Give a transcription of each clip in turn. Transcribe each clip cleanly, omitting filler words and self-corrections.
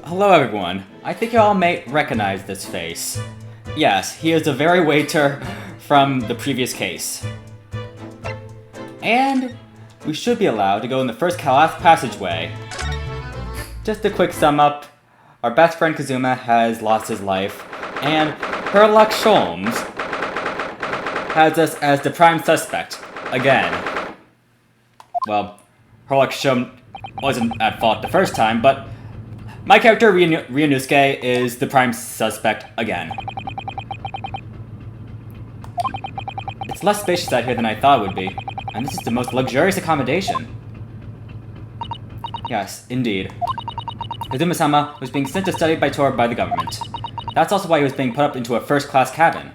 Hello everyone. I think you all may recognize this face. Yes, he is the very waiter from the previous case. And we should be allowed to go in the first passageway. Just a quick sum up, our best friend Kasuma has lost his life, and Herlock Sholmes has us as the prime suspect, again. Well, Herlock Sholmes wasn't at fault the first time, but my character, Ryunosuke, is the prime suspect again. It's less spacious out here than I thought it would be, and this is the most luxurious accommodation. Yes, indeed. Kazuma-sama was being sent to study by tour by the government. That's also why he was being put up into a first-class cabin.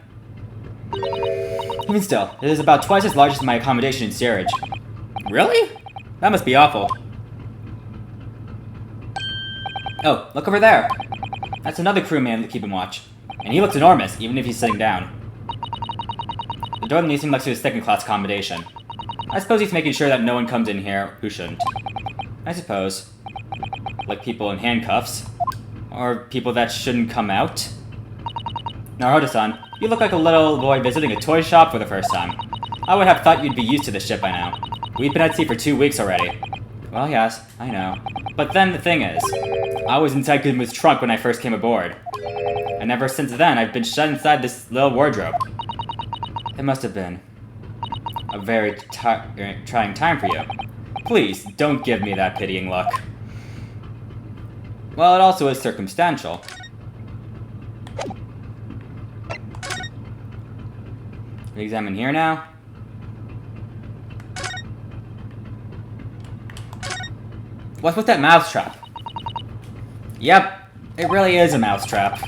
Even still, it is about twice as large as my accommodation in steerage. Really? That must be awful. Oh, look over there. That's another crewman keeping watch. And he looks enormous, even if he's sitting down. The door leads him next to his second-class accommodation. I suppose he's making sure that no one comes in here who shouldn't. I suppose. Like people in handcuffs. Or people that shouldn't come out. Naruto-san, you look like a little boy visiting a toy shop for the first time. I would have thought you'd be used to this ship by now. We've been at sea for 2 weeks already. Well, yes, I know. But then the thing is, I was inside Kuzuma's trunk when I first came aboard. And ever since then, I've been shut inside this little wardrobe. It must have been a very trying time for you. Please, don't give me that pitying look. Well, it also is circumstantial. We examine here now. What's with that mousetrap? Yep, it really is a mousetrap.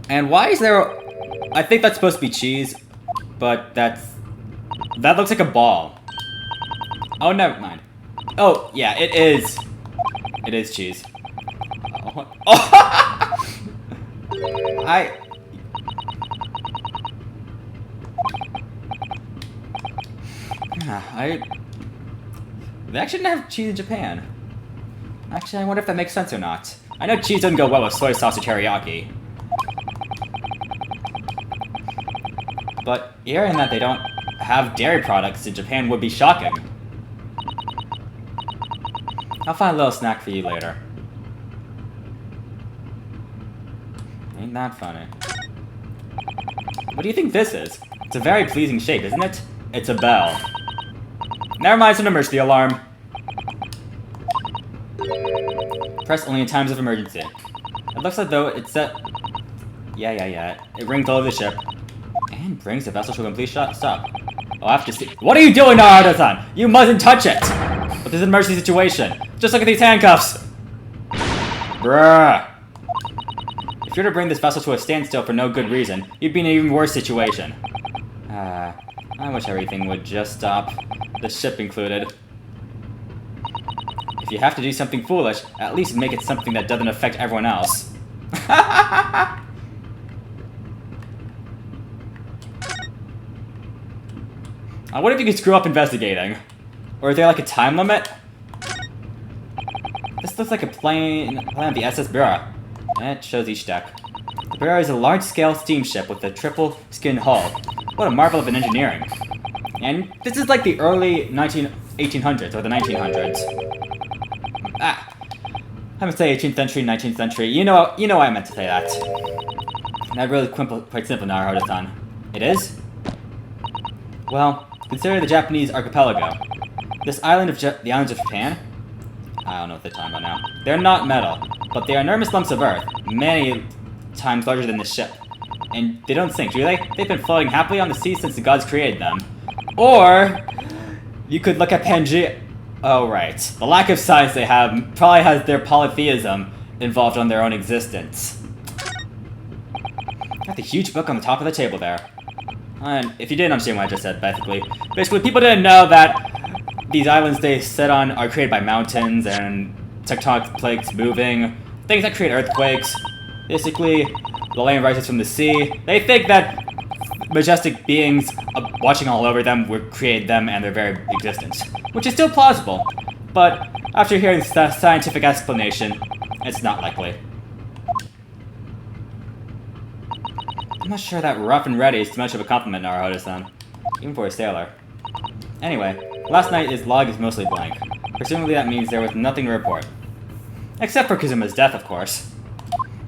And why is there I think that's supposed to be cheese, but that looks like a ball. Oh, never mind. Oh, yeah, it is. It is cheese. Oh. They actually didn't have cheese in Japan. Actually, I wonder if that makes sense or not. I know cheese doesn't go well with soy sauce or teriyaki. But hearing that they don't have dairy products in Japan would be shocking. I'll find a little snack for you later. Ain't that funny. What do you think this is? It's a very pleasing shape, isn't it? It's a bell. Never mind, it's an emergency alarm. Press only in times of emergency. It looks like though it's set... Yeah. It rings all over the ship. And brings the vessel to a complete stop. I'll have to see... What are you doing, Naruto-san? You mustn't touch it! But this is an emergency situation. Just look at these handcuffs! Bruh. If you were to bring this vessel to a standstill for no good reason, you'd be in an even worse situation. I wish everything would just stop. The ship included. If you have to do something foolish, at least make it something that doesn't affect everyone else. What if you could screw up investigating? Or is there like a time limit? This looks like a plan of the SS Bura. And it shows each deck. The Bura is a large-scale steamship with a triple-skin hull. What a marvel of an engineering. And this is like the early 1800s, or the 1900s. I would say 18th century, 19th century. You know why I meant to say that. That really quite simple, Naruto-san. It is? Well, consider the Japanese archipelago. This island of the islands of Japan? I don't know what they're talking about now. They're not metal, but they are enormous lumps of earth, many times larger than this ship. And they don't sink, do they? They've been floating happily on the sea since the gods created them. Or you could look at Pangea. Oh, right. The lack of science they have probably has their polytheism involved on their own existence. Got the huge book on the top of the table there. And if you didn't understand what I just said, basically people didn't know that these islands they sit on are created by mountains and tectonic plates moving, things that create earthquakes. Basically, the land rises from the sea. They think that majestic beings watching all over them would create them and their very existence, which is still plausible, but after hearing the scientific explanation, it's not likely. I'm not sure that rough and ready is too much of a compliment, Naruhodo-san. Even for a sailor. Anyway, last night his log is mostly blank. Presumably that means there was nothing to report. Except for Kazuma's death, of course.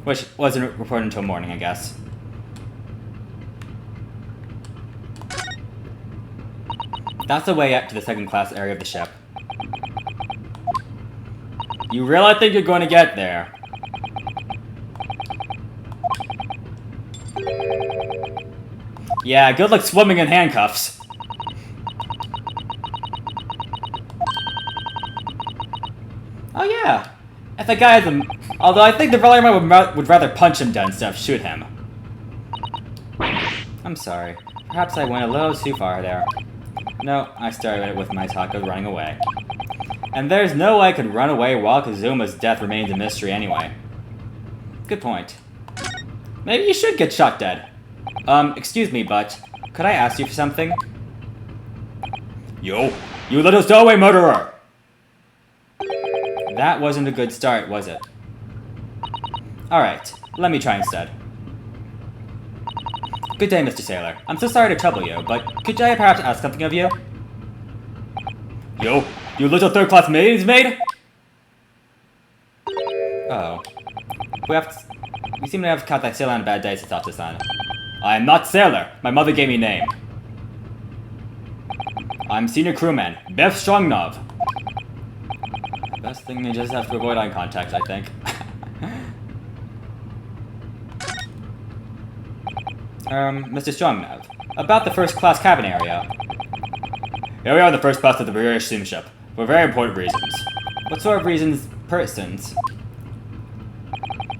Which wasn't reported until morning, I guess. That's the way up to the second-class area of the ship. You really think you're going to get there? Yeah, good luck swimming in handcuffs. Oh yeah, if the guy has a... Although I think the Valerian would rather punch him down instead of shoot him. I'm sorry. Perhaps I went a little too far there. No, I started it with my talk of running away. And there's no way I could run away while Kazuma's death remains a mystery anyway. Good point. Maybe you should get shot dead. Excuse me, but could I ask you for something? Yo, you little stowaway murderer! That wasn't a good start, was it? Alright, let me try instead. Good day, Mr. Sailor. I'm so sorry to trouble you, but could I perhaps ask something of you? Yo, you little third-class maid? Oh. We seem to have caught that sailor on a bad day, Sasata-san. I am not sailor. My mother gave me a name. I'm senior crewman, Bev Strongnov. Best thing is just have to avoid eye contact, I think. Mr. Strongnov, about the first-class cabin area. Here we are in the first class of the British steamship, for very important reasons. What sort of reasons? Persons?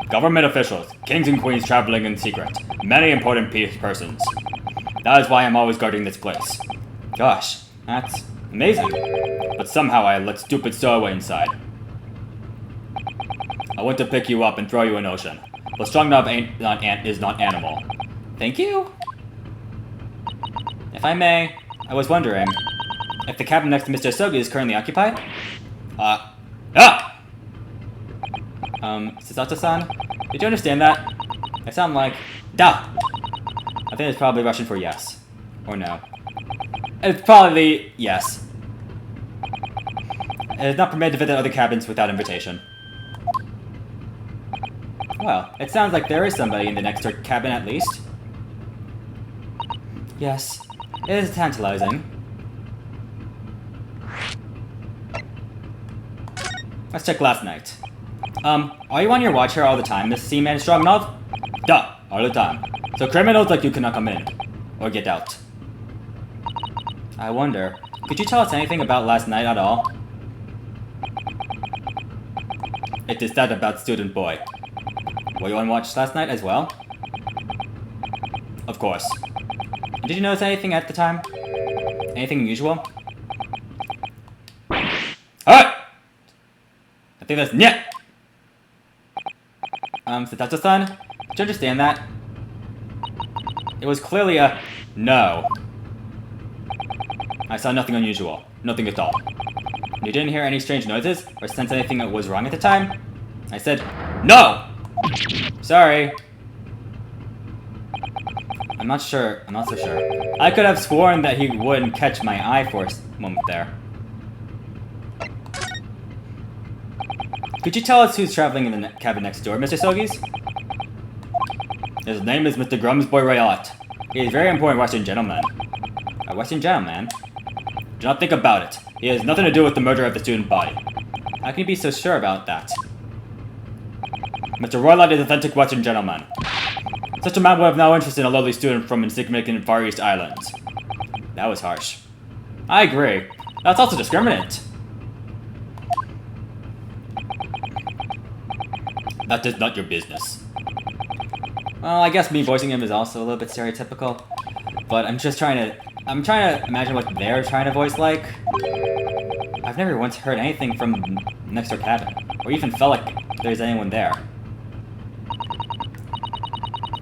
Government officials, kings and queens traveling in secret, many important persons. That is why I'm always guarding this place. Gosh, that's amazing. But somehow I let stupid stowaway inside. I went to pick you up and throw you in ocean, but Strongnov is not animal. Thank you? If I may, I was wondering if the cabin next to Mr. Asogi is currently occupied? Sasata-san, did you understand that? I sound like... Da! I think it's probably Russian for yes. Or no. It's probably yes. It is not permitted to visit other cabins without invitation. Well, it sounds like there is somebody in the next door cabin at least. Yes, it is tantalizing. Let's check last night. Are you on your watch here all the time, Miss Seaman Strongnov? Duh, all the time. So criminals like you cannot come in. Or get out. I wonder, could you tell us anything about last night at all? It is that about student boy. Were you on watch last night as well? Of course. Did you notice anything at the time? Anything unusual? Alright! I think that's nyet! Sasata-san, did you understand that? It was clearly a no. I saw nothing unusual. Nothing at all. You didn't hear any strange noises or sense anything that was wrong at the time? I said, no! Sorry. I'm not so sure. I could have sworn that he wouldn't catch my eye for a moment there. Could you tell us who's traveling in the cabin next door, Mr. Sogi's? His name is Mr. Grumsboy Rayot. He is a very important Western gentleman. A Western gentleman? Do not think about it. He has nothing to do with the murder of the student body. How can you be so sure about that? Mr. Roylott is an authentic Western gentleman. Such a man would have no interest in a lowly student from insignificant Far East Islands. That was harsh. I agree. That's also discriminant. That is not your business. Well, I guess me voicing him is also a little bit stereotypical. But I'm trying to imagine what they're trying to voice like. I've never once heard anything from next door cabin, or even felt like there's anyone there.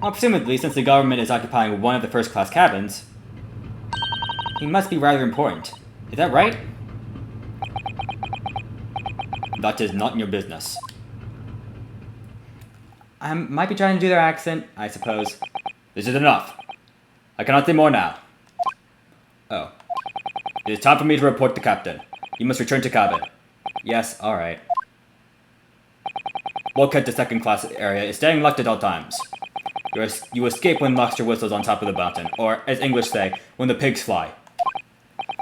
Well, presumably, since the government is occupying one of the first-class cabins, he must be rather important. Is that right? That is not your business. I might be trying to do their accent, I suppose. This is enough. I cannot say more now. Oh. It is time for me to report the captain. You must return to cabin. Yes, alright. Bulkhead to second class area is staying locked at all times. You escape when lobster whistles on top of the mountain, or, as English say, when the pigs fly.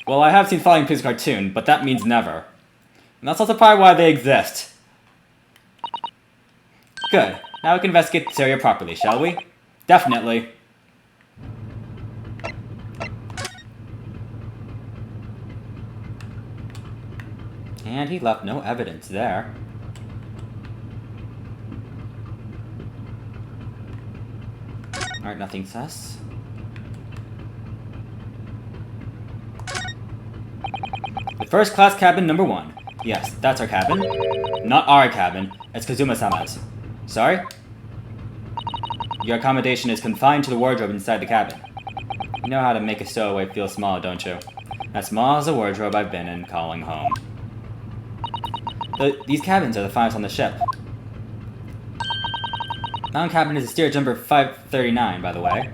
Well, I have seen Flying Pigs cartoon, but that means never. And that's also probably why they exist. Good. Now we can investigate this area properly, shall we? Definitely. And he left no evidence there. Alright, nothing sus. The first class cabin number 1. Yes, that's our cabin. Not our cabin. It's Kazuma-sama's. Sorry? Your accommodation is confined to the wardrobe inside the cabin. You know how to make a stowaway feel small, don't you? As small as the wardrobe I've been in calling home. These cabins are the finest on the ship. Mountain cabin is a steerage number 539, by the way.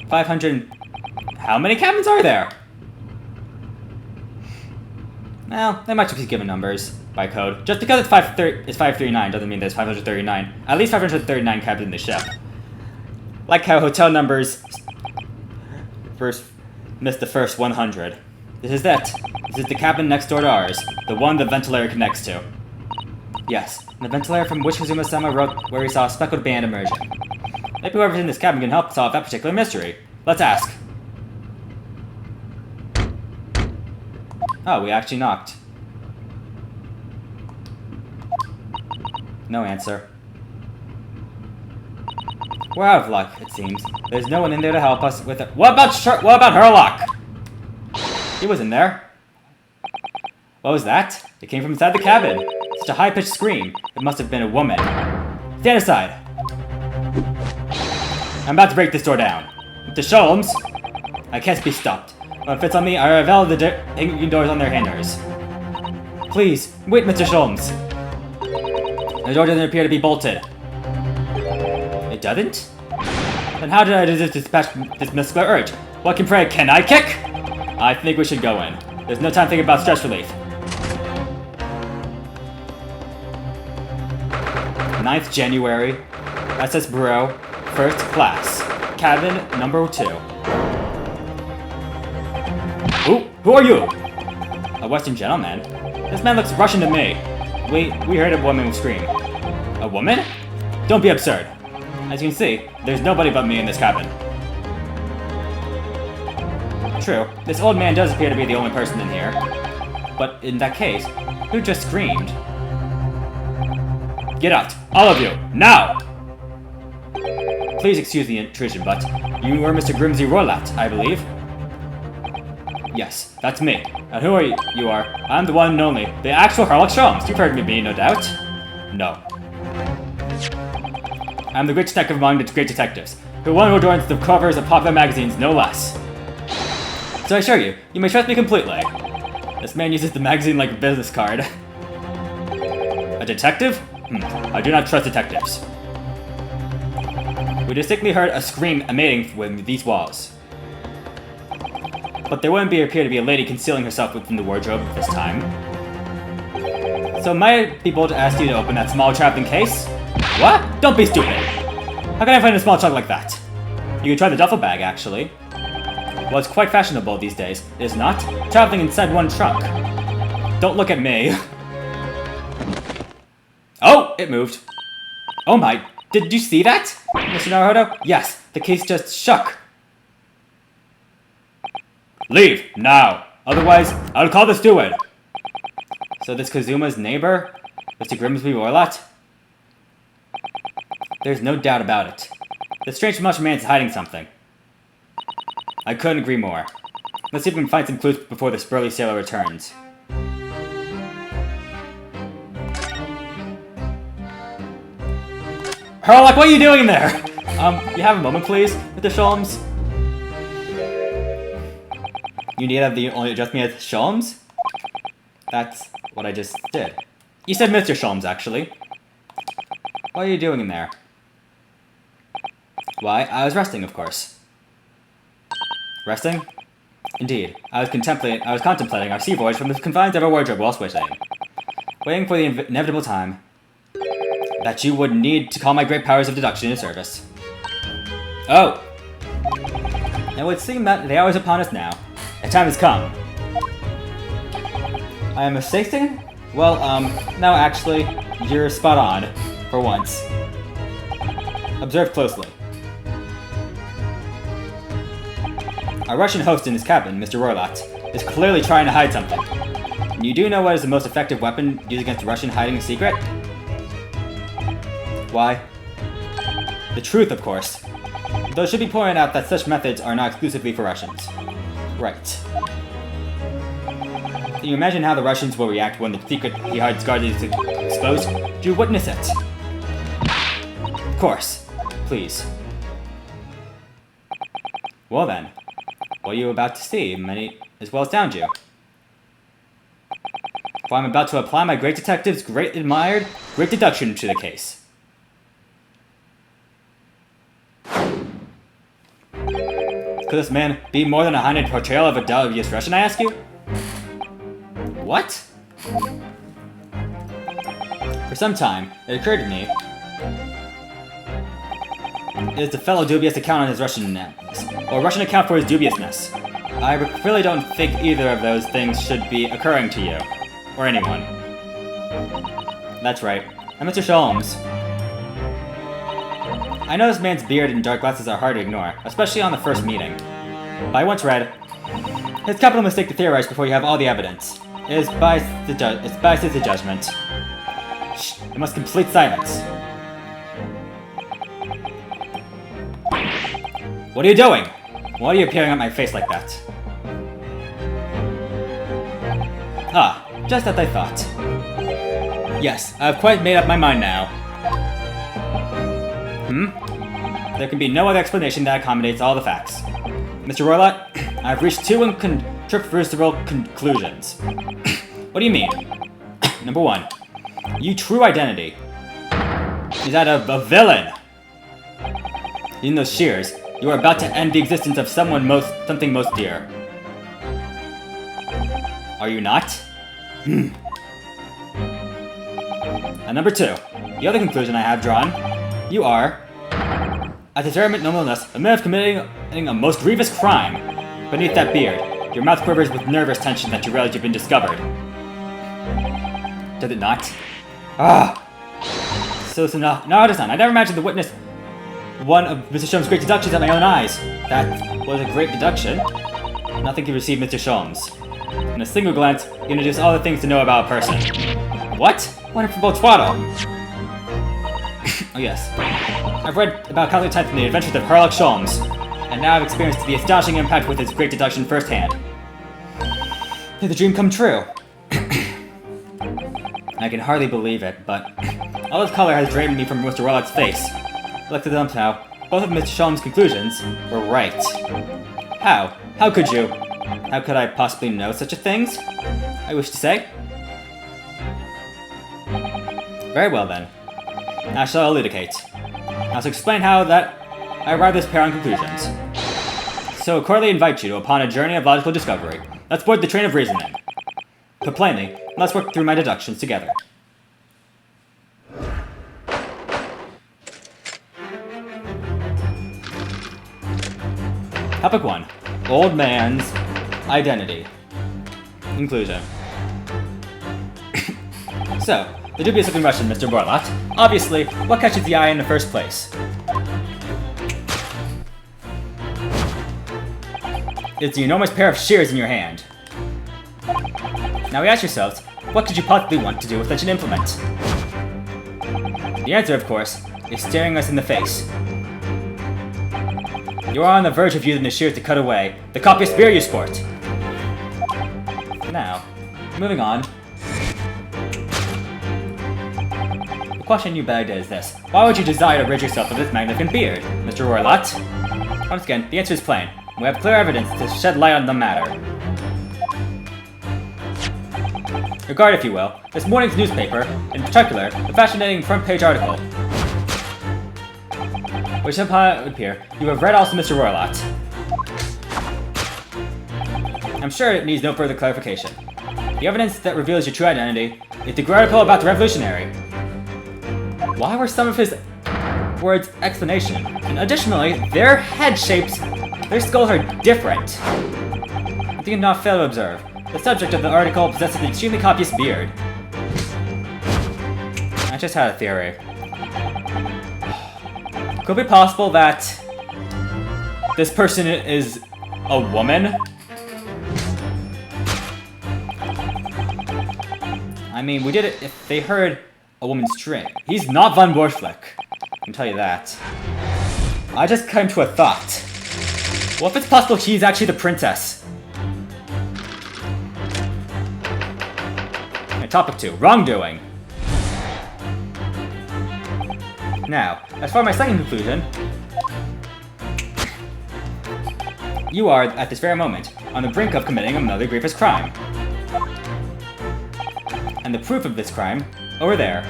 500... How many cabins are there? Well, they might just be given numbers by code. Just because it's 539 doesn't mean there's 539. At least 539 cabins in the ship. Like how hotel numbers missed the first 100. This is it. This is the cabin next door to ours. The one the ventilator connects to. Yes, and the ventilator from which Kazuma-sama wrote where he saw a speckled band emerging. Maybe whoever's in this cabin can help solve that particular mystery. Let's ask. Oh, we actually knocked. No answer. We're out of luck, it seems. There's no one in there to help us with it. What about Herlock? He was in there. What was that? It came from inside the cabin. Such a high-pitched scream. It must have been a woman. Stand aside. I'm about to break this door down. Mr. Sholmes! I can't be stopped. When it fits on me, I revel the hanging doors on their hangers. Please, wait, Mr. Sholmes. The door doesn't appear to be bolted. It doesn't? Then how did I dispatch this muscular urge? What can pray? Can I kick? I think we should go in. There's no time thinking about stress relief. 9th January, SS Bureau, 1st class, cabin number 2. Who are you? A Western gentleman? This man looks Russian to me. We heard a woman scream. A woman? Don't be absurd. As you can see, there's nobody but me in this cabin. True, this old man does appear to be the only person in here. But in that case, who just screamed? Get out, all of you, now! Please excuse the intrusion, but you were Mr. Grimsby Rolat, I believe. Yes, that's me. And who are you? You are. I'm the one and only. The actual Herlock Sholmes. You've heard of me, no doubt. No. I'm the great detective among the great detectives. The one who adorns the covers of popular magazines, no less. So I assure you, you may trust me completely. This man uses the magazine like a business card. A detective? I do not trust detectives. We distinctly heard a scream emanating from these walls. But there wouldn't appear to be a lady concealing herself within the wardrobe at this time. So might I be bold to ask you to open that small traveling case? What? Don't be stupid! How can I find a small trunk like that? You could try the duffel bag, actually. Well, it's quite fashionable these days, is it not? Traveling inside one trunk. Don't look at me. Oh! It moved. Oh my, did you see that? Mr. Naruhodo? Yes, the case just shook. Leave, now! Otherwise, I'll call the steward! So this Kazuma's neighbor? Mr. Grimsby Rolat? There's no doubt about it. The strange mushroom man's hiding something. I couldn't agree more. Let's see if we can find some clues before the burly sailor returns. Herlock, what are you doing there? You have a moment, please, Mr. Sholmes? You need to have the only address me as Sholmes? That's what I just did. You said Mr. Sholmes, actually. What are you doing in there? Why, I was resting, of course. Resting? Indeed. I was contemplating our sea voyage from the confines of our wardrobe while switching. Waiting for the inevitable time that you would need to call my great powers of deduction into service. Oh! It would seem that the hour is upon us now. The time has come. I am mistaken? Well, no, actually, you're spot on, for once. Observe closely. Our Russian host in his cabin, Mr. Roylat, is clearly trying to hide something. And you do know what is the most effective weapon used against a Russian hiding a secret? Why? The truth, of course. Though it should be pointed out that such methods are not exclusively for Russians. Right. Can you imagine how the Russians will react when the secret he hides guarded is exposed? Do you witness it? Of course. Please. Well then, what are you about to see? Many as well astound you. For I'm about to apply my great detective's great admired great deduction to the case. Could this man be more than a honeyed portrayal of a dubious Russian, I ask you? What? For some time, it occurred to me it is the fellow dubious account on his Russianness, or Russian account for his dubiousness. I really don't think either of those things should be occurring to you, or anyone. That's right, I'm Mr. Sholmes. I know this man's beard and dark glasses are hard to ignore, especially on the first meeting. But I once read, it's capital mistake to theorize before you have all the evidence. It is biases the judgment. Shh, I must complete silence. What are you doing? Why are you peering at my face like that? Ah, just as I thought. Yes, I've quite made up my mind now. There can be no other explanation that accommodates all the facts. Mr. Roylat, I've reached two incontrovertible conclusions. What do you mean? Number one, your true identity is that of a villain. In those shears, you are about to end the existence of something most dear. Are you not? And number two, the other conclusion I have drawn, you are, at determined nonetheless, a man of committing a most grievous crime. Beneath that beard, your mouth quivers with nervous tension that you realize you've been discovered. Does it not? Ah! So no, it is not. I never imagined to witness one of Mr. Sholmes' great deductions at my own eyes. That was a great deduction. Nothing can receive Mr. Sholmes. In a single glance, you introduce all the things to know about a person. What? Wonderful twaddle! Oh yes. I've read about countless times from the adventures of Herlock Sholmes, and now I've experienced the astonishing impact with his great deduction firsthand. Did the dream come true? I can hardly believe it, but all this color has drained me from Mr. Roylat's face. I looked at them now. Both of Mr. Sholmes' conclusions were right. How? How could you? How could I possibly know such a thing? I wish to say. Very well then. I shall elucidate. I shall explain how that I arrived at this pair on conclusions. So I cordially invite you upon a journey of logical discovery. Let's board the train of reasoning. Put plainly, let's work through my deductions together. Topic 1. Old man's identity. Conclusion. So, the dubious-looking Russian, Mr. Roylat. Obviously, what catches the eye in the first place? It's the enormous pair of shears in your hand. Now we ask yourselves, what could you possibly want to do with such an implement? The answer, of course, is staring us in the face. You are on the verge of using the shears to cut away the copious spear you sport. Now, moving on. The question you begged is this. Why would you desire to rid yourself of this magnificent beard, Mr. Roylat? Once again, the answer is plain. We have clear evidence to shed light on the matter. Regard, if you will, this morning's newspaper, in particular, the fascinating front-page article. which upon it would appear, you have read also Mr. Roylott. I'm sure it needs no further clarification. The evidence that reveals your true identity is the great article about the revolutionary. Why were some of his words explanation? And additionally, their head shapes, their skulls are different. You can not fail to observe. The subject of the article possesses an extremely copious beard. I just had a theory. Could it be possible that this person is a woman? I mean, we did it if they heard a woman's scream. He's not Von Borschlick. I can tell you that. I just came to a thought. What if it's possible she's actually the princess? Okay, topic 2. Wrongdoing. Now, as for my second conclusion, you are, at this very moment, on the brink of committing another grievous crime. And the proof of this crime, over there.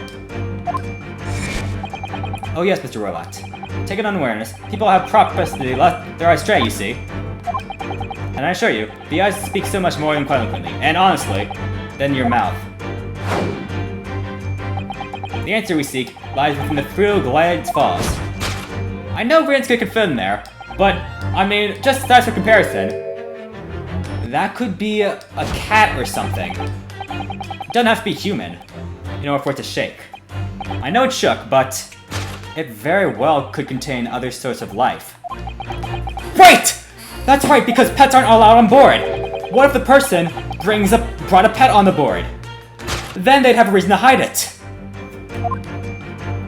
Oh yes, Mr. Roylott. Taken unawareness, people have propensity left their eyes astray, you see. And I assure you, the eyes speak so much more than eloquently, and honestly, than your mouth. The answer we seek lies within the Thrill Glades Falls. I know Ryunosuke could fit in there, but, I mean, just as for comparison, that could be a cat or something. It doesn't have to be human, in order for it to shake. I know it shook, but it very well could contain other sorts of life. Right! That's right, because pets aren't allowed on board! What if the person brought a pet on the board? Then they'd have a reason to hide it.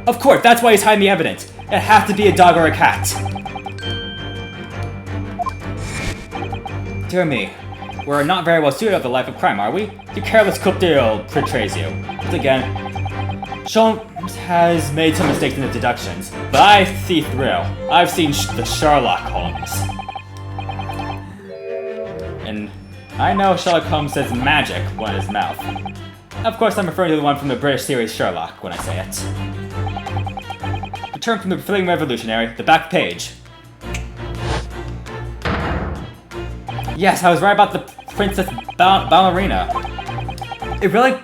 Of course, that's why he's hiding the evidence. It has to be a dog or a cat. Dear me, we're not very well suited of the life of crime, are we? Your careless cookdeal portrays you. Once again, Sholmes has made some mistakes in the deductions, but I see through. I've seen the Sherlock Holmes. And I know Sherlock Holmes says magic when in his mouth. Of course, I'm referring to the one from the British series Sherlock when I say it. Return from the fleeing revolutionary, the back page. Yes, I was right about the Princess Ballerina. It really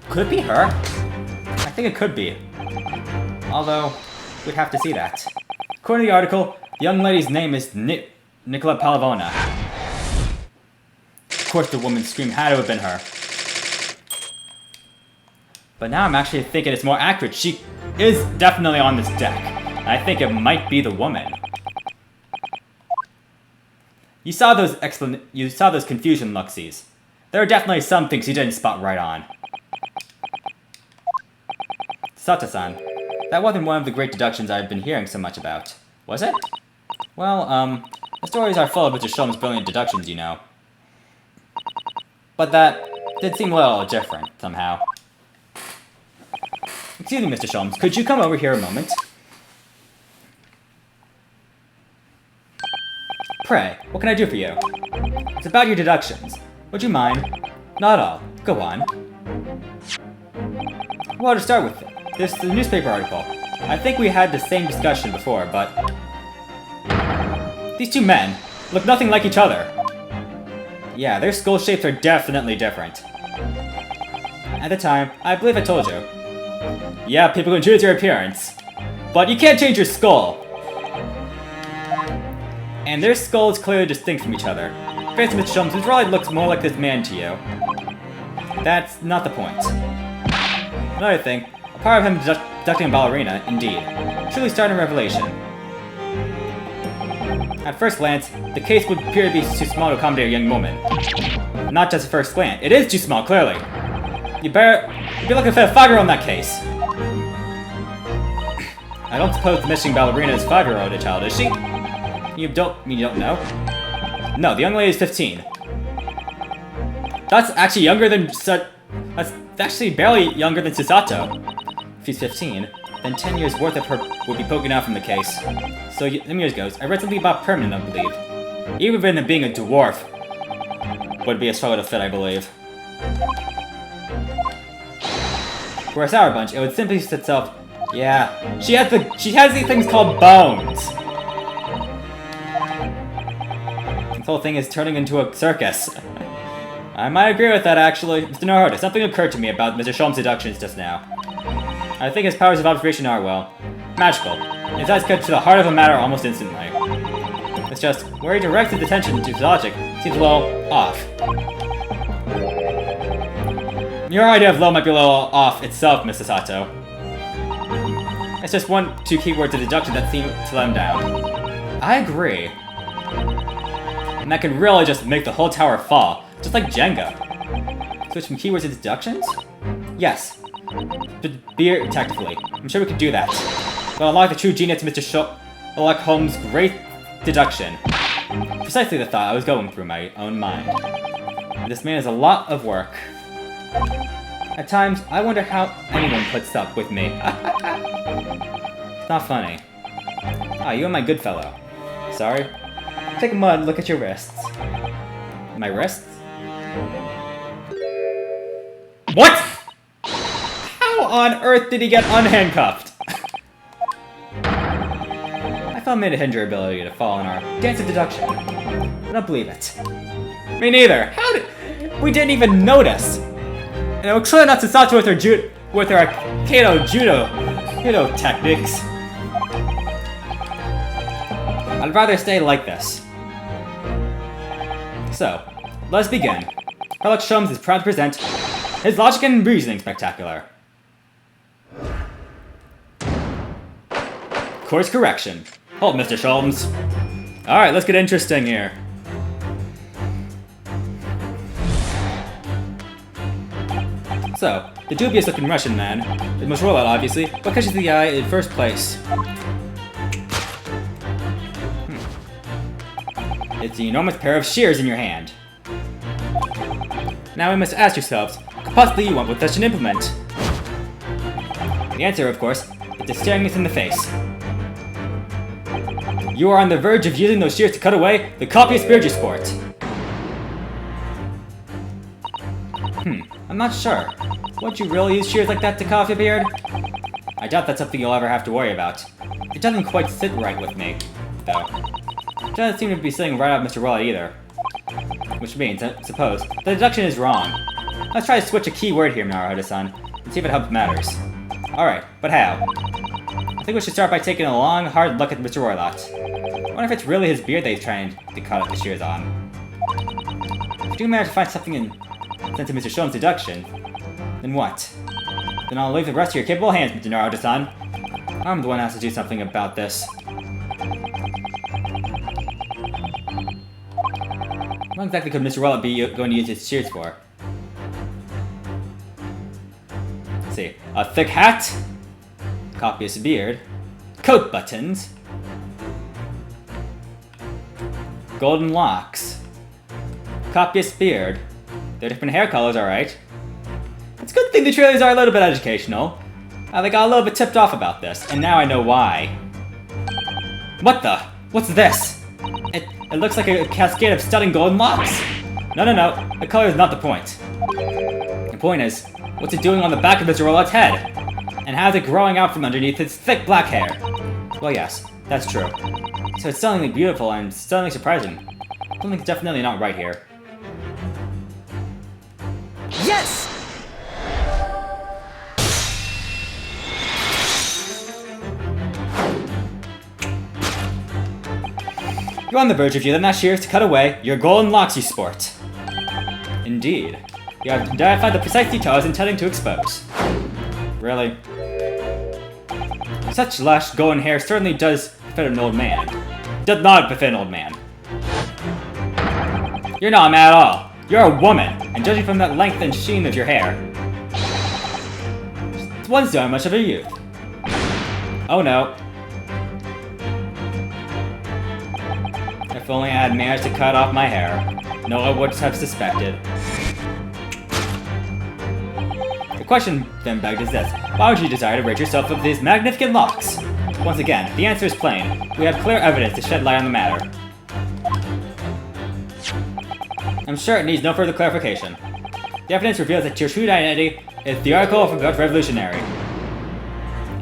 could be her. I think it could be. Although, we'd have to see that. According to the article, the young lady's name is Nicola Palavona. Of course the woman's scream had to have been her. But now I'm actually thinking it's more accurate. She is definitely on this deck. And I think it might be the woman. You saw those confusion looksies. There are definitely some things you didn't spot right on. Sata-san, that wasn't one of the great deductions I've been hearing so much about. Was it? Well, the stories are full of Mr. Sholmes' brilliant deductions, you know. But that did seem a little different, somehow. Excuse me, Mr. Sholmes, could you come over here a moment? Pray, what can I do for you? It's about your deductions. Would you mind? Not at all. Go on. Well, to start with, this is the newspaper article. I think we had the same discussion before, but these two men look nothing like each other. Yeah, their skull shapes are definitely different. At the time, I believe I told you. Yeah, people can choose your appearance, but you can't change your skull. And their skull is clearly distinct from each other. Face Mr. Sholmes, it probably looks more like this man to you. That's not the point. Another thing, a part of him deducting a ballerina, indeed. Truly starting a revelation. At first glance, the case would appear to be too small to accommodate a young woman. Not just at first glance, it is too small, clearly. You'd be looking for a 5-year-old in that case. I don't suppose the missing ballerina is 5-year-old child, is she? You don't know? No, the young lady is 15. That's actually younger than that's actually barely younger than Susato. If he's 15, then 10 years worth of her would be poking out from the case. So, some years goes, I read something about permanent, I believe. Even being a dwarf would be a struggle to fit, I believe. For a sour bunch, it would simply itself Yeah, she has these things called bones. This whole thing is turning into a circus. I might agree with that, actually. Mr. Naruto, something occurred to me about Mr. Sholmes' deductions just now. I think his powers of observation are, well, magical. His eyes cut to the heart of a matter almost instantly. It's just, where he directs his attention to his logic seems a little off. Your idea of low might be a little off itself, Mr. Sato. It's just 1-2 keywords of deduction that seem to let him down. I agree. And that could really just make the whole tower fall, just like Jenga. Switch from keywords to deductions? Yes. But be tactfully. I'm sure we could do that. But unlock the true genius of Mr. Sherlock Holmes' great deduction. Precisely the thought I was going through my own mind. This man is a lot of work. At times, I wonder how anyone puts up with me. It's not funny. Ah, you are my good fellow. Sorry. Take a mud, look at your wrists. My wrists? What?! How on earth did he get unhandcuffed? I found me to hinder your ability to fall in our dance of deduction. I don't believe it. Me neither. How did... We didn't even notice! And it was clearly not Susato with her Kato Judo techniques. I'd rather stay like this. So, let's begin. Sherlock Sholmes is proud to present his logic and reasoning spectacular. Course correction. Hold, Mr. Sholmes. Alright, let's get interesting here. So, the dubious-looking Russian man, it must roll out obviously, but catches the eye in first place. It's the enormous pair of shears in your hand. Now we must ask yourselves, what possibly you want with such an implement? The answer, of course, is the staring us in the face. You are on the verge of using those shears to cut away the copious beard you sport. I'm not sure. Would you really use shears like that to cut off your beard? I doubt that's something you'll ever have to worry about. It doesn't quite sit right with me, though. It doesn't seem to be sitting right off Mr. Wallet either. Which means, I suppose, the deduction is wrong. Let's try to switch a key word here, Naruto-san, and see if it helps matters. Alright, but how? I think we should start by taking a long, hard look at Mr. Roylott. I wonder if it's really his beard that he's trying to cut off the shears on. If you do manage to find something in sense of Mr. Sholmes' deduction, then what? Then I'll leave the rest to your capable hands, Mr. Naruto-san. I'm the one who has to do something about this. What exactly could Mr. Roylott be going to use his shears for? Let's see. A thick hat, copious beard, coat buttons, golden locks, copious beard. They're different hair colors, alright. It's a good thing the trailers are a little bit educational. They got a little bit tipped off about this, and now I know why. What the? What's this? It looks like a cascade of stunning golden locks. No. The color is not the point. The point is, what's it doing on the back of Mr. Roylott's head? And how's it growing out from underneath his thick black hair? Well, yes, that's true. So it's stunningly beautiful and stunningly surprising. Something's definitely not right here. Yes! You're on the verge of using that shears to cut away your golden locks you sport. Indeed. You have identified the precise detail I was intending to expose. Really? Such lush golden hair certainly does befit an old man. Does not befit an old man. You're not a man at all. You're a woman, and judging from that length and sheen of your hair, one's not much of a youth. Oh no. If only I had managed to cut off my hair, no one would have suspected. The question then begged is this: why would you desire to rid yourself of these magnificent locks? Once again, the answer is plain. We have clear evidence to shed light on the matter. I'm sure it needs no further clarification. The evidence reveals that your true identity is the article of Revolutionary.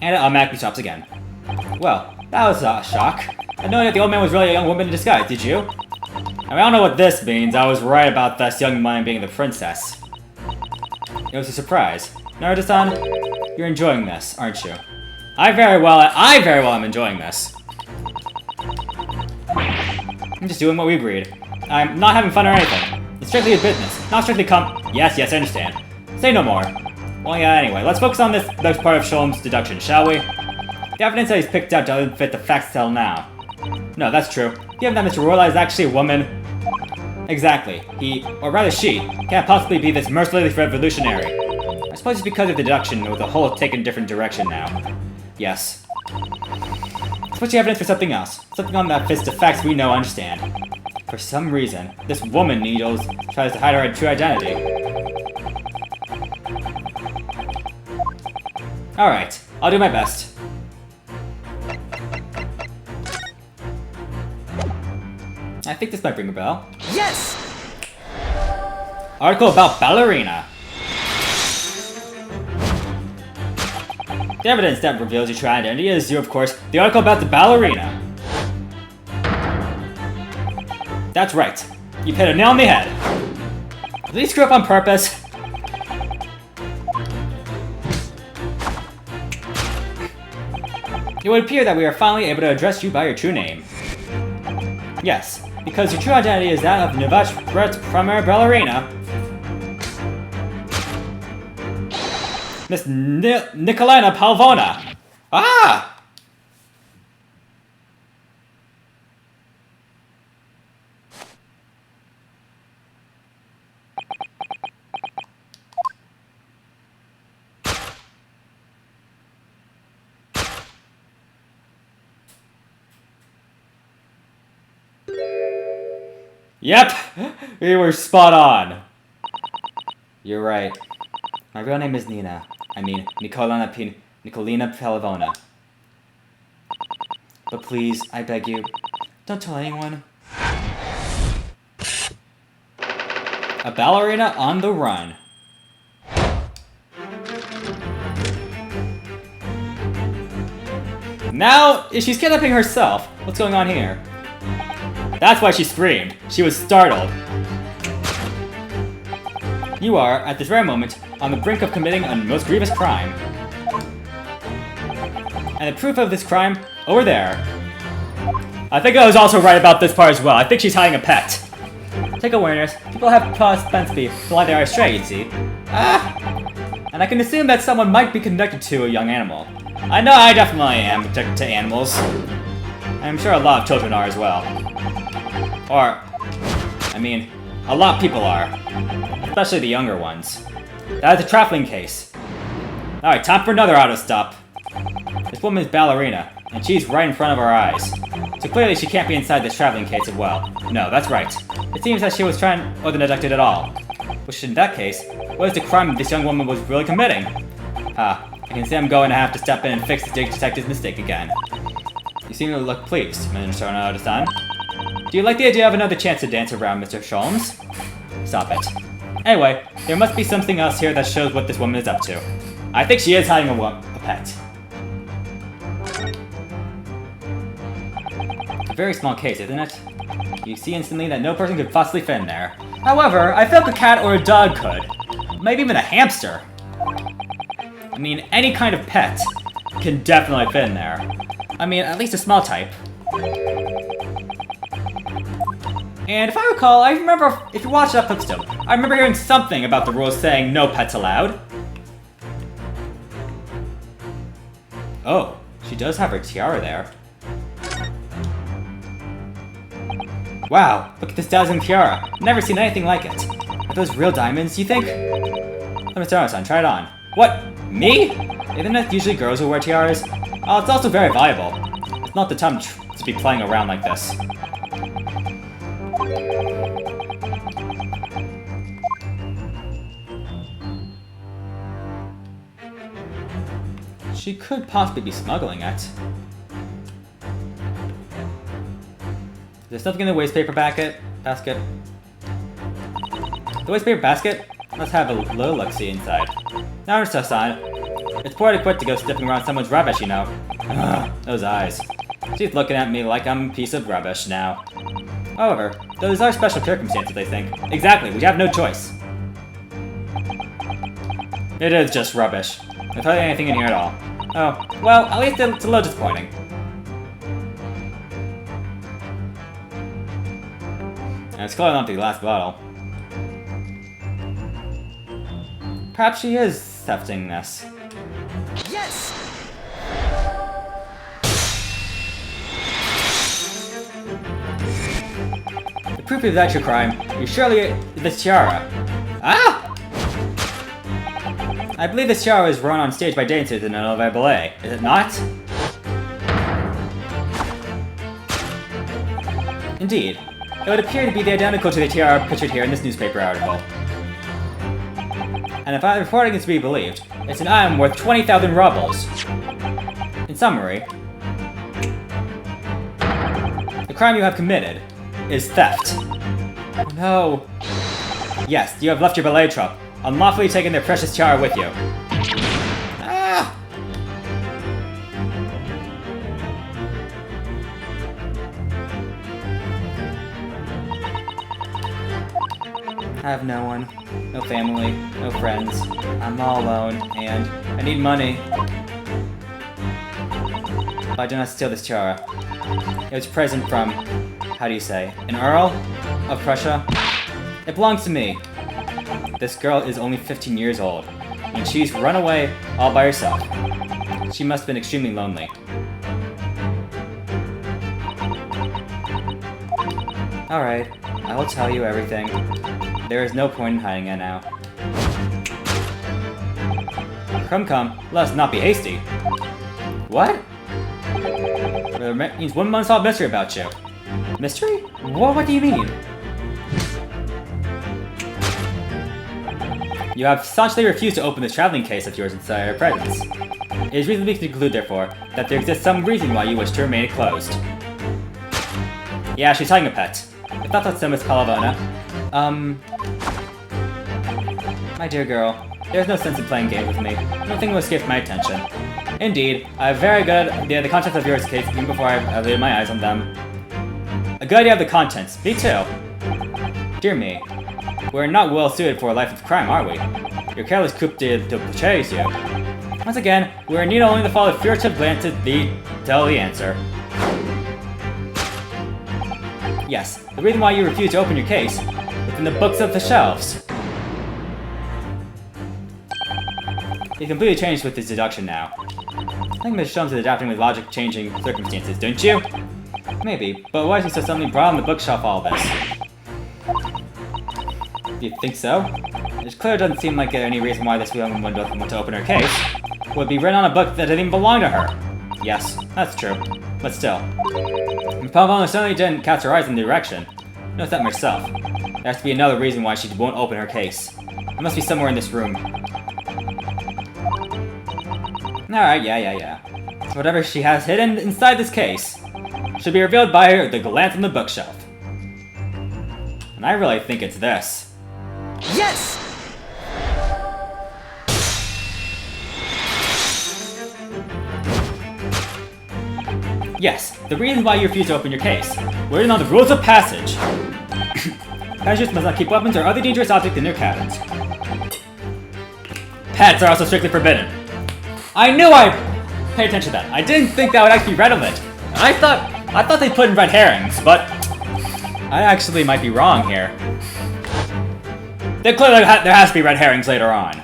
And it automatically stops again. Well, that was a shock. I know that the old man was really a young woman in disguise, did you? I don't know what this means. I was right about this young man being the princess. It was a surprise. Naruto-san, you're enjoying this, aren't you? I very well am enjoying this. I'm just doing what we agreed. I'm not having fun or anything. It's strictly a business, not strictly Yes, I understand. Say no more. Well, yeah, anyway, let's focus on this next part of Sholm's deduction, shall we? The evidence that he's picked out doesn't fit the facts till now. No, that's true. Given that Mr. Royal is actually a woman... Exactly. He, or rather she, can't possibly be this merciless revolutionary. I suppose it's because of the deduction with the whole taken a different direction now. Yes. Switch the evidence for something else. Something on that fits the facts we know and understand. For some reason, this woman Needles tries to hide her true identity. Alright, I'll do my best. I think this might ring a bell. Yes! Article about ballerina. The evidence that reveals your true identity is, of course, the article about the ballerina. That's right. You've hit a nail on the head. Did he screw up on purpose? It would appear that we are finally able to address you by your true name. Yes, because your true identity is that of Navashret's primary ballerina, Miss Nicolina Palvona. Ah! Yep! We were spot on. You're right. My real name is Nina. I mean, Nicolina Palvona. But please, I beg you, don't tell anyone. A ballerina on the run. Now, if she's kidnapping herself, what's going on here? That's why she screamed. She was startled. You are, at this very moment, on the brink of committing a most grievous crime. And the proof of this crime, over there. I think I was also right about this part as well. I think she's hiding a pet. Take awareness. People have propensity to lie their astray, you see. And I can assume that someone might be connected to a young animal. I know I definitely am connected to animals. I'm sure a lot of children are as well. Or, I mean, a lot of people are. Especially the younger ones. That is a traveling case. Alright, time for another auto stop. This woman's ballerina, and she's right in front of our eyes. So clearly she can't be inside this traveling case as well. No, that's right. It seems that she wasn't abducted at all. Which in that case, what is the crime this young woman was really committing? I can see I'm going to have to step in and fix the detective's mistake again. You seem to look pleased, Mr. Naruto-san. Do you like the idea of another chance to dance around Mr. Sholmes? Stop it. Anyway, there must be something else here that shows what this woman is up to. I think she is hiding a pet. It's a very small case, isn't it? You see instantly that no person could possibly fit in there. However, I feel like a cat or a dog could. Maybe even a hamster. I mean, any kind of pet can definitely fit in there. I mean, at least a small type. And if I recall, I remember, if you watched that clip still, I remember hearing something about the rules saying no pets allowed. Oh, she does have her tiara there. Wow, look at this dazzling tiara. Never seen anything like it. Are those real diamonds, you think? Let Mr. Naruto-san, try it on. What? Me? Isn't it usually girls who wear tiaras? Oh, it's also very valuable. It's not the time to be playing around like this. She could possibly be smuggling it. There's something in the wastepaper basket. The wastepaper basket? Let's have a little look-see inside. Naruto-san, It's poor to quit to go sniffing around someone's rubbish, you know. Ugh, those eyes. She's looking at me like I'm a piece of rubbish now. However, those are special circumstances, I think. Exactly, we have no choice. It is just rubbish. There's hardly anything in here at all. Oh, well, at least it's a little disappointing. And it's clearly not the last bottle. Perhaps she is thefting this. Yes! The proof of that your crime. You surely this tiara. Ah! I believe this tiara was worn on stage by dancers in an Nouvelle ballet. Is it not? Indeed. It would appear to be identical to the tiara pictured here in this newspaper article. And if our reporting is to be believed, it's an item worth 20,000 rubles. In summary, the crime you have committed is theft. Oh no. Yes, you have left your ballet troupe, unlawfully taking their precious tiara with you. Ah! I have no one, no family, no friends. I'm all alone, and I need money. But I do not steal this tiara. It was a present from, how do you say, an Earl of Prussia? It belongs to me. This girl is only 15 years old, and she's run away all by herself. She must have been extremely lonely. Alright, I will tell you everything. There is no point in hiding it now. Come, let us not be hasty. What? There means one unsolved mystery about you. Mystery? What do you mean? You have staunchly refused to open this traveling case of yours inside our presence. It is reasonable to conclude, therefore, that there exists some reason why you wish to remain it closed. Yeah, she's having a pet. If that's what Miss Palavona. My dear girl, there's no sense in playing games with me. Nothing will escape my attention. Indeed, I have very good idea of the contents of yours case even before I laid my eyes on them. A good idea of the contents. Me too. Dear me. We're not well suited for a life of crime, are we? Your careless coup betrays you. Once again, we're in need only to follow furtive glances to tell the answer. Yes, the reason why you refuse to open your case within the books of the shelves. He completely changed with his deduction now. I think Miss Sholmes is adapting with logic-changing circumstances, don't you? Maybe, but why is he so suddenly brought on the bookshelf all this? Do you think so? It clearly doesn't seem like any reason why this young woman doesn't want to open her case. Would be written on a book that doesn't even belong to her. Yes, that's true. But still. Palavona certainly didn't cast her eyes in the direction. I noticed that myself. There has to be another reason why she won't open her case. It must be somewhere in this room. Alright, yeah. Whatever she has hidden inside this case should be revealed by the glance on the bookshelf. And I really think it's this. Yes! Yes, the reason why you refuse to open your case. We're in on the rules of passage. Passengers must not keep weapons or other dangerous objects in their cabins. Pets are also strictly forbidden. I knew I paid attention to that. I didn't think that would actually be relevant. I thought they put in red herrings, but I actually might be wrong here. There clearly there has to be red herrings later on.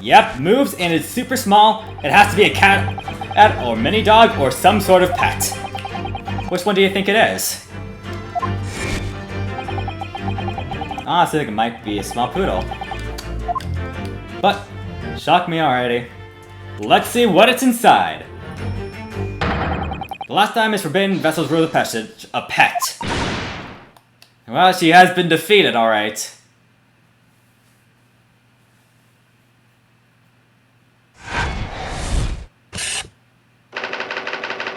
Yep, moves and is super small. It has to be a cat or mini dog or some sort of pet. Which one do you think it is? Honestly, I think it might be a small poodle. But, shock me already. Let's see what it's inside. The last time is forbidden vessels rule the passage, a pet. Well, she has been defeated, alright.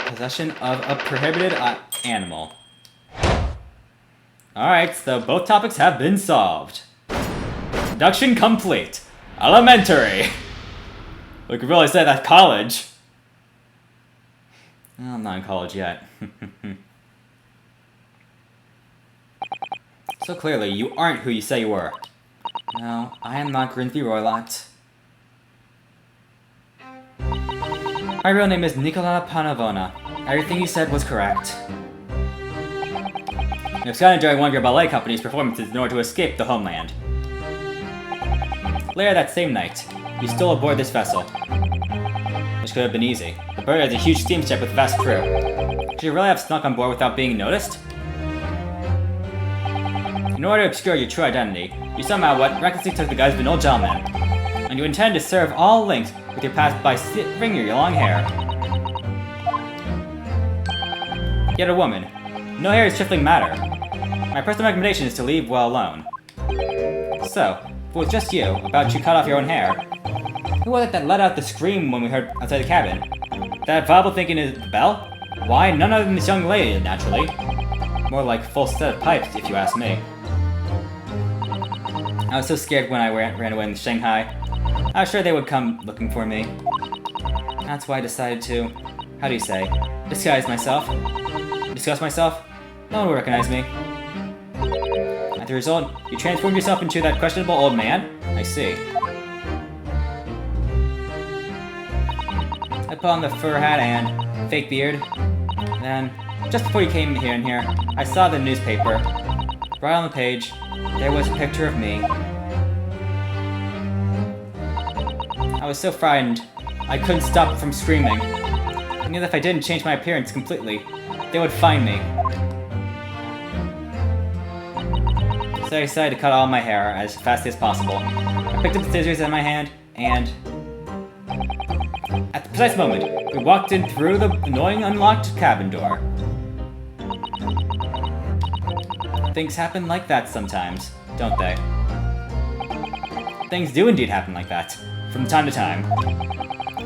Possession of a prohibited animal. Alright, so both topics have been solved. Deduction complete. Elementary. We could really say that's college. Well, I'm not in college yet. So clearly, you aren't who you say you were. No, I am not Grimsby Roylott. My real name is Nicola Panavona. Everything you said was correct. You absconded during one of your ballet company's performances in order to escape the homeland. Later that same night, you stole aboard this vessel. Which could have been easy. The bird is a huge steamship with a vast crew. Could you really have snuck on board without being noticed? In order to obscure your true identity, you somehow recklessly took the guise of an old gentleman. And you intend to serve all links with your past by ringing your long hair. Yet a woman. No hair is trifling matter. My personal recommendation is to leave well alone. So, if it was just you, about you cut off your own hair, who was it that let out the scream when we heard outside the cabin? That Vobble thinking is the bell? Why, none other than this young lady, naturally. More like full set of pipes, if you ask me. I was so scared when I ran away in Shanghai. I was sure they would come looking for me. That's why I decided to, how do you say, disguise myself. Disguise myself? No one will recognize me. As a result, you transformed yourself into that questionable old man? I see. I put on the fur hat and fake beard. Then, just before you came in here, I saw the newspaper. Right on the page, there was a picture of me. I was so frightened, I couldn't stop from screaming. I knew that if I didn't change my appearance completely, they would find me. So I decided to cut all my hair as fast as possible. I picked up the scissors in my hand, and at the precise moment, we walked in through the annoying unlocked cabin door. Things happen like that sometimes, don't they? Things do indeed happen like that, from time to time.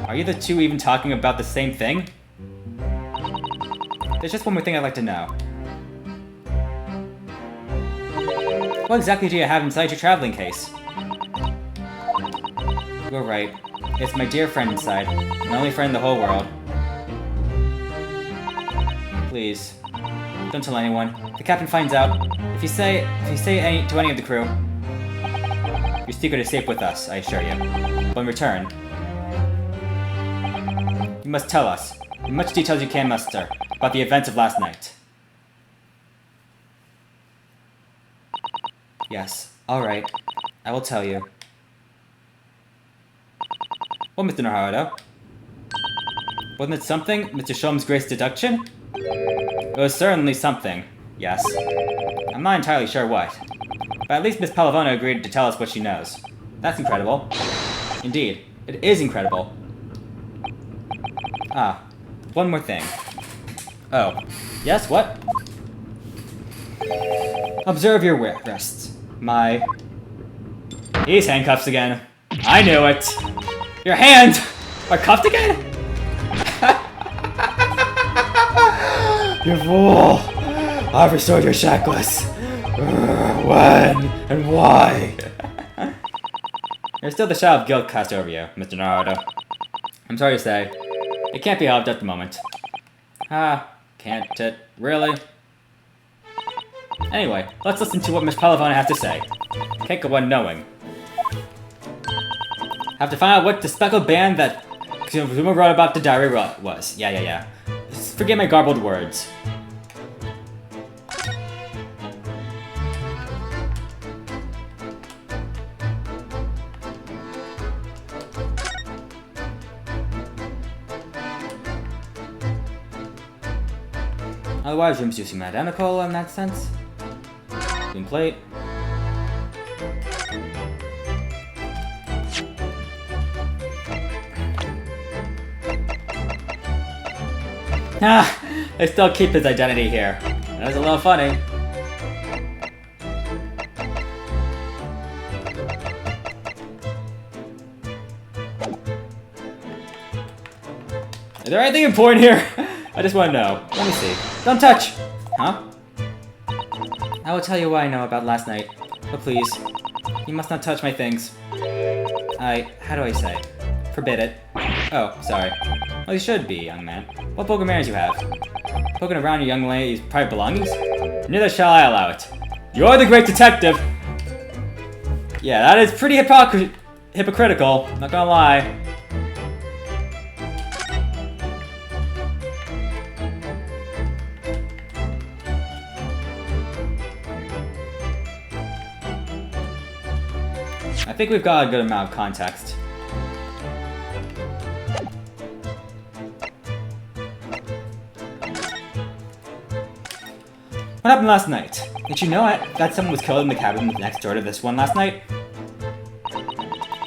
Are you the two even talking about the same thing? There's just one more thing I'd like to know. What exactly do you have inside your traveling case? You're right. It's my dear friend inside. My only friend in the whole world. Please, don't tell anyone. If the captain finds out, if you say to any of the crew, your secret is safe with us, I assure you. But in return, you must tell us, in much detail as you can muster, about the events of last night. Yes, alright. I will tell you. Well, Mr. Naruto. Wasn't it something, Mr. Shulm's Grace Deduction? It was certainly something, yes. I'm not entirely sure what. But at least Miss Palavona agreed to tell us what she knows. That's incredible. Indeed, it is incredible. Ah, one more thing. Oh, yes, what? Observe your wrists. These handcuffs again. I knew it! Your hands are cuffed again? You fool! I've restored your shackles. When and why? There's still the shadow of guilt cast over you, Mr. Naruto. I'm sorry to say, it can't be helped at the moment. Can't it? Really? Anyway, let's listen to what Miss Palavona has to say. Can't go on knowing. Have to find out what the speckled band that Kasuma wrote about the diary was. Yeah. Forget my garbled words. Otherwise, rooms do seem identical in that sense. Clean plate. They still keep his identity here. That was a little funny. Is there anything important here? I just want to know. Let me see. Don't touch! Huh? I will tell you what I know about last night. But please, You must not touch my things. How do I say? Forbid it. Oh, sorry. Well, you should be, young man. What vulgar manners you have? Poking around your young lady's private belongings? Neither shall I allow it. You're the great detective! Yeah, that is pretty hypocritical, not gonna lie. I think we've got a good amount of context. What happened last night? Did you know that someone was killed in the cabin next door to this one last night?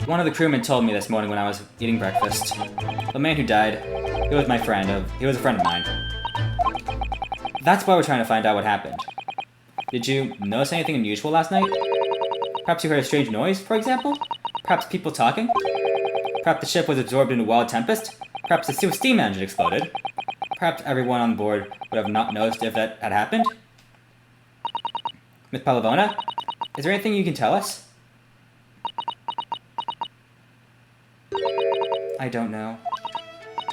One of the crewmen told me this morning when I was eating breakfast. The man who died, he was my friend. He was a friend of mine. That's why we're trying to find out what happened. Did you notice anything unusual last night? Perhaps you heard a strange noise, for example? Perhaps people talking? Perhaps the ship was absorbed in a wild tempest? Perhaps the steam engine exploded? Perhaps everyone on board would have not noticed if that had happened? Miss Palavona? Is there anything you can tell us? I don't know.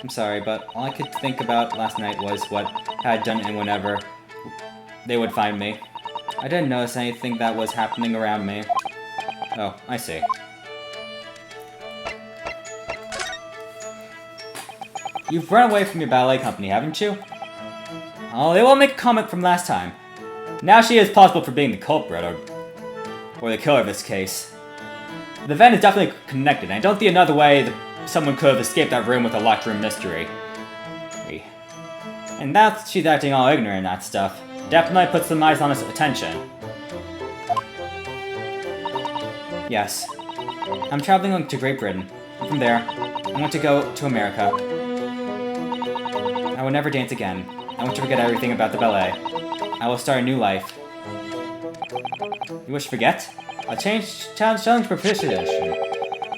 I'm sorry, but all I could think about last night was what I had done and whenever they would find me. I didn't notice anything that was happening around me. Oh, I see. You've run away from your ballet company, haven't you? Oh, they won't make a comment from last time. Now she is possible for being the culprit, or the killer of this case. The event is definitely connected, and I don't see another way that someone could have escaped that room with a locked room mystery. And that's she's acting all ignorant and that stuff. Definitely puts some eyes on his attention. Yes. I'm traveling to Great Britain. And from there, I want to go to America. I will never dance again. I want to forget everything about the ballet. I will start a new life. You wish to forget? A challenge proposition.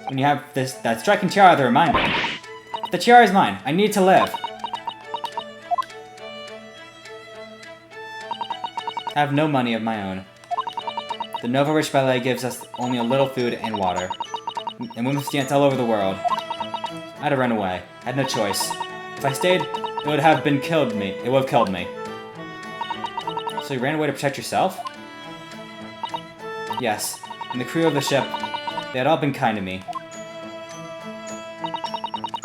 When you have that striking tiara to remind me. The tiara is mine. I need to live. I have no money of my own. The Nova Rich Ballet gives us only a little food and water. And we must dance all over the world. I had to run away. I had no choice. If I stayed, it would have killed me. So you ran away to protect yourself? Yes. And the crew of the ship, they had all been kind to me.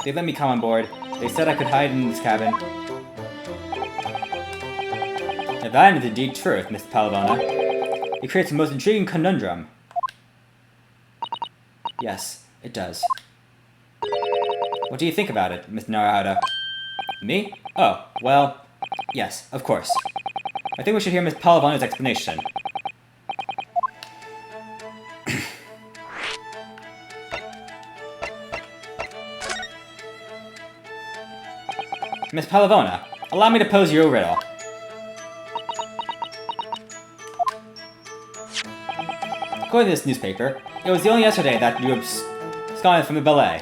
They let me come on board. They said I could hide in this cabin. If that is indeed truth, Miss Palavona, it creates the most intriguing conundrum. Yes, it does. What do you think about it, Miss Narahara? Me? Oh, well, yes, of course. I think we should hear Miss Palavona's explanation. Miss Palavona, allow me to pose you a riddle. According to this newspaper, it was only yesterday that you absconded from the ballet.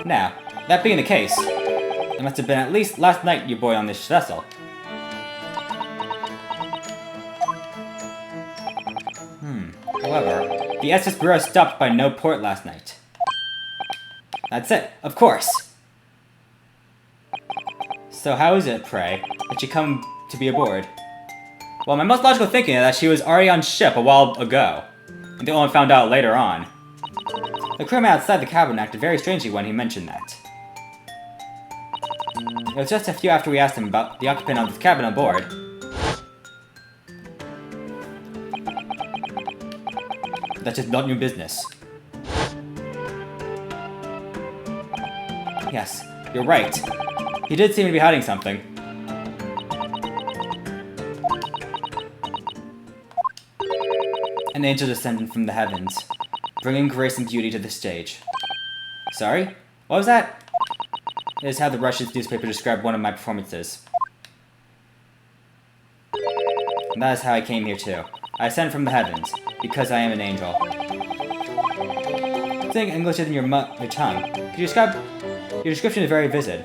Now, that being the case, it must have been at least last night you boarded on this vessel. However, the SS Bureau stopped by no port last night. That's it, of course! So how is it, pray, that you come to be aboard? Well, my most logical thinking is that she was already on ship a while ago, and they only found out later on. The crewman outside the cabin acted very strangely when he mentioned that. It was just a few after we asked him about the occupant of the cabin on board. That's just not your business. Yes, you're right. He did seem to be hiding something. An angel descended from the heavens, bringing grace and beauty to the stage. Sorry? What was that? It is how the Russian newspaper described one of my performances. And that is how I came here too. I ascended from the heavens, because I am an angel. Saying English isn't your tongue. Could you describe? Your description is very vivid.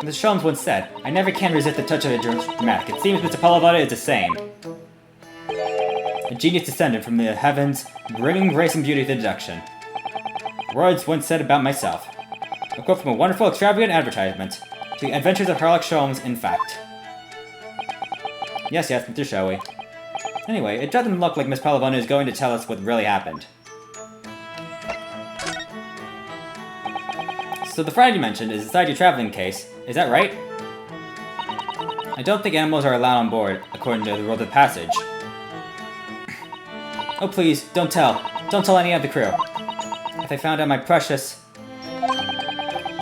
The Sholmes once said, I never can resist the touch of a dramatic. It seems Mr. Palavada is the same. genius descendant from the heavens, bringing grace and beauty to deduction. Words once said about myself. A quote from a wonderful, extravagant advertisement. The Adventures of Sherlock Holmes, in fact. Yes, Mr. Showy. Anyway, it doesn't look like Miss Palavona is going to tell us what really happened. So the friend you mentioned is inside your traveling case, is that right? I don't think animals are allowed on board, according to the rules of passage. Oh please, don't tell. Don't tell any of the crew. If they found out my precious...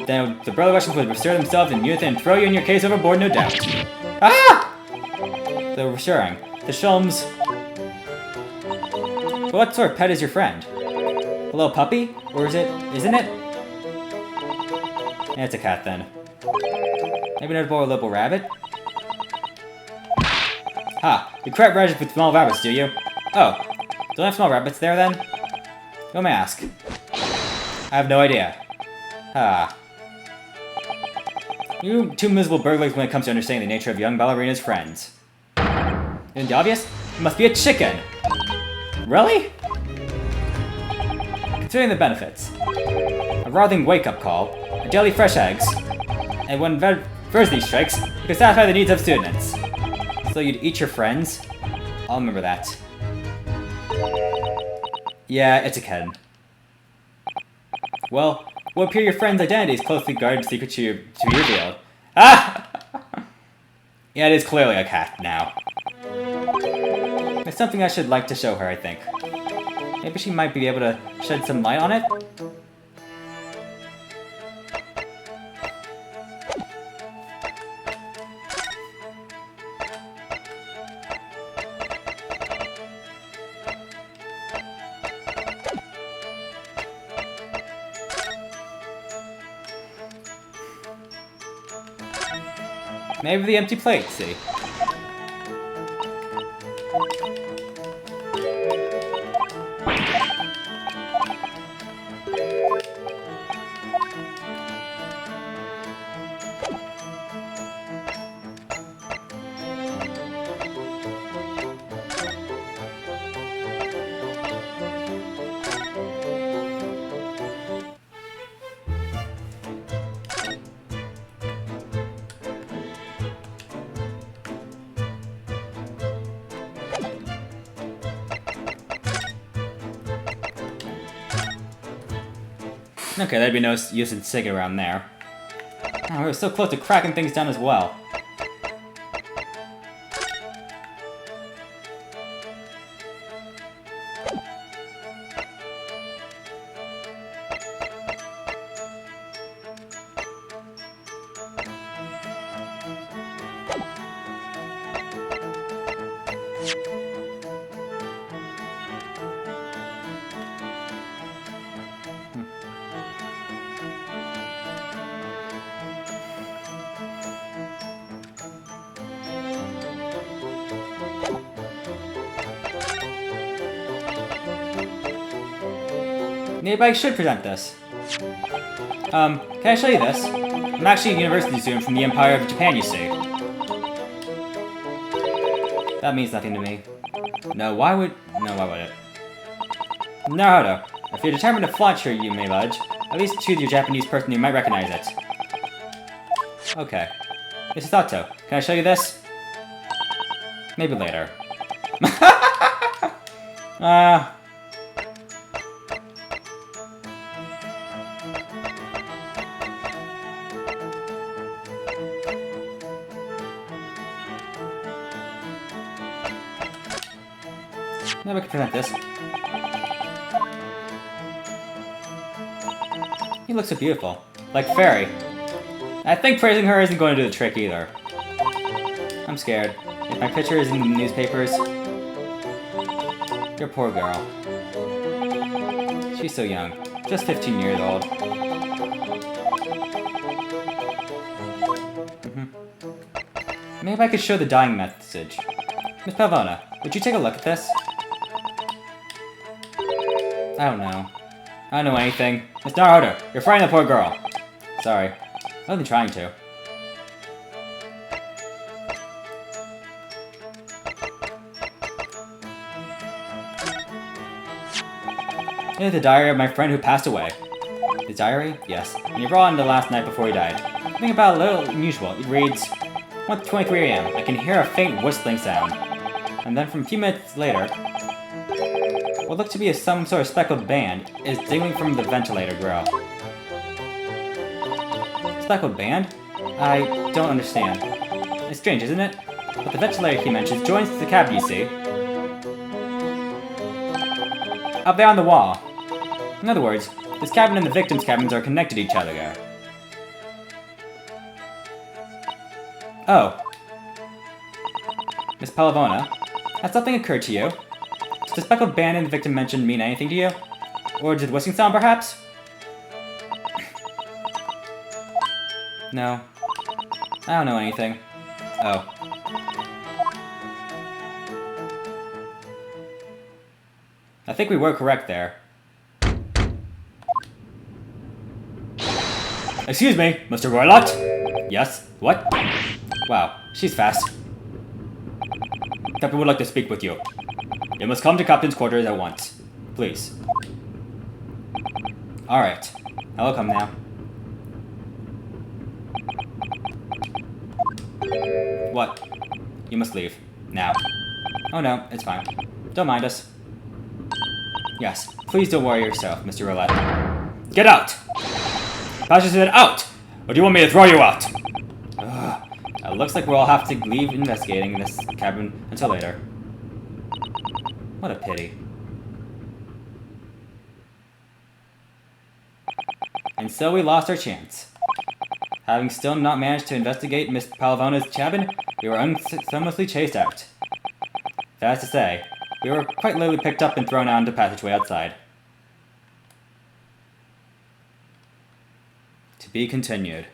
Then the Brother Russians would bestir themselves in youth and throw you and your case overboard, no doubt. Ah! Though reassuring. The Sholmes... But what sort of pet is your friend? A little puppy? Or isn't it? Yeah, it's a cat then. Maybe not a little rabbit? Ha! You crap rabbits with small rabbits, do you? Oh. Don't have small rabbits there then? Who may I ask? I have no idea. Ah. You two miserable burglars when it comes to understanding the nature of young ballerina's friends. Isn't it obvious? It must be a chicken! Really? Considering the benefits. A rousing wake-up call, a daily fresh eggs, and when adversity strikes, you can satisfy the needs of students. So you'd eat your friends? I'll remember that. Yeah, it's a kitten. Well, what appear your friend's identity is closely guarded secret to be revealed. Ah! Yeah, it is clearly a cat now. It's something I should like to show her, I think. Maybe she might be able to shed some light on it? Maybe the empty plate, see? Okay, that'd be no use in sitting around there. Oh, we were so close to cracking things down as well. Maybe I should present this. Can I show you this? I'm actually a university student from the Empire of Japan, you see. That means nothing to me. No, why would it? Naruto, if you're determined to flaunt your Yume badge, at least choose your Japanese person who might recognize it. Okay. This is Sato. Can I show you this? Maybe later. Maybe I can present this. He looks so beautiful. Like Fairy. I think praising her isn't going to do the trick either. I'm scared. If my picture is in the newspapers... Your poor girl. She's so young. Just 15 years old. Maybe I could show the dying message. Miss Pavona, would you take a look at this? I don't know. I don't know anything. Miss Naruto, you're frightening the poor girl. Sorry. I wasn't trying to. It is the diary of my friend who passed away. His diary? Yes. And he brought it in the last night before he died. Something about a little unusual. It reads, 1:23 a.m. I can hear a faint whistling sound. And then from a few minutes later, what looked to be some sort of speckled band is dangling from the ventilator grill. Speckled band? I don't understand. It's strange, isn't it? But the ventilator he mentions joins the cabin, you see. Up there on the wall. In other words, this cabin and the victim's cabins are connected to each other there. Oh. Miss Palavona, has something occurred to you? Does the speckled band and the victim mentioned mean anything to you? Or did the whistling sound, perhaps? No. I don't know anything. Oh. I think we were correct there. Excuse me, Mr. Roylott? Yes? What? Wow, she's fast. Captain would like to speak with you. You must come to Captain's quarters at once. Please. Alright. I will come now. What? You must leave. Now. Oh no, it's fine. Don't mind us. Yes, please don't worry yourself, Mr. Roulette. Get out! Pasha said out! Or do you want me to throw you out? Ugh. It looks like we'll all have to leave investigating in this cabin until later. What a pity. And so we lost our chance. Having still not managed to investigate Miss Palavona's cabin, we were unceremoniously chased out. That is to say, we were quite literally picked up and thrown out into the passageway outside. To be continued.